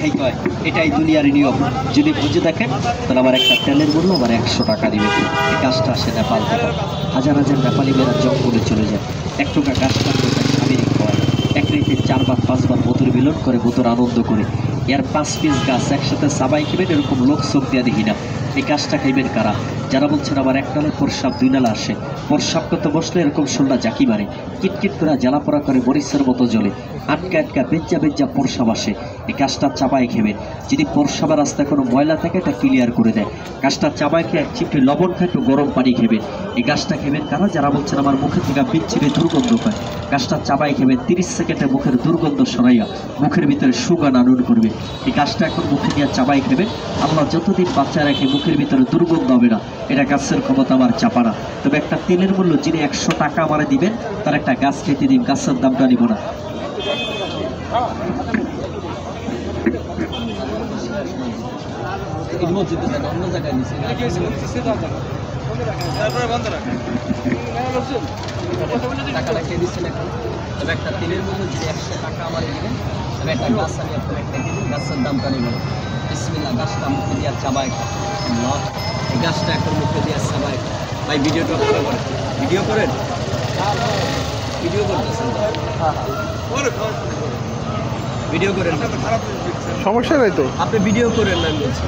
খাইতে হয়, এটাই দুনিয়ার নিয়ম। যদি বুঝে দেখেন তাহলে আমার একটা তেলের মূল্য আমার 100 টাকা দিবে। এই গাছটা আসে নেপাল থেকে। হাজার হাজার নেপালি মেয়েরা জঙ্গলে চলে যায়, এক টুকা গাছ কাটতে যায়, স্বামীর খাওয়ায়, এক রাইতে 4 বার 5 বার মধুর মিলন করে, মধুর আনন্দ করে। এর 5 পিস গাছ একসাথে সাবাই খেবেন, এরকম লোক চোখ দিয়ে দেখি না। এই গাছটা খাইবেন কারা? যারা বলছেন আমার এক নালে প্রস্রাব 2 নালা আসে, প্রস্রাব করতে বসলে এরকম শোলটা জাকি মারে, কিটকিট করে জ্বালা পোড়া করে, মরিচের মতো জ্বলে, আটকা আটকা বেজ্জা বেজ্জা প্রস্রাব আসে। এই গাছটা চাবাই খেবেন। যদি প্রস্রাবের রাস্তায় কোনো ময়লা থাকে এটা ক্লিয়ার করে দেয়। গাছটা চাবাই খেয়ে এক চিমটি লবণ খায়, একটু গরম পানি খেবেন। এই গাছটা খেবেন কারা? যারা বলছেন আমার মুখে থেকে বিচ্ছিরি দুর্গন্ধ পায়, গাছটা চাবাই খেবেন। 30 সেকেন্ডে মুখের দুর্গন্ধ সরাইয়া মুখের ভিতরে সুগান আনন করবে। এই গাছটা এখন মুখে নিয়ে চাবাই খেবেন। আল্লাহ যতদিন বাচ্চা রাখে মুখের ভিতরে দুর্গন্ধ হবে না। এটা গাছের ক্ষমতা আমার চাপা না। তবে একটা তেলের মূল্য যিনি 100 টাকা আমারে দিবেন তার একটা গাছ খেতে দিন, গাছের দামটা নিব না। টাকাটা খেয়ে দিচ্ছেন এখন। তবে একটা তেলের মূল্য যদি 100 টাকা আমার দিবেন, তবে একটা গাছ আমি আপনার একটা দিন, গাছের দামটা নেব না। বিসমিল্লাহ, গাছটা মুখে দিয়ে চাবাই খায়। এই গাছটা এখন মুখে দিয়ে চাবাই খায়। ভাই ভিডিওটা আপনারা করেন, ভিডিও করেন, ভিডিও করতেছেন, ভিডিও করেন, সমস্যা নাই তো, আপনি ভিডিও করেন না আমি বলছি।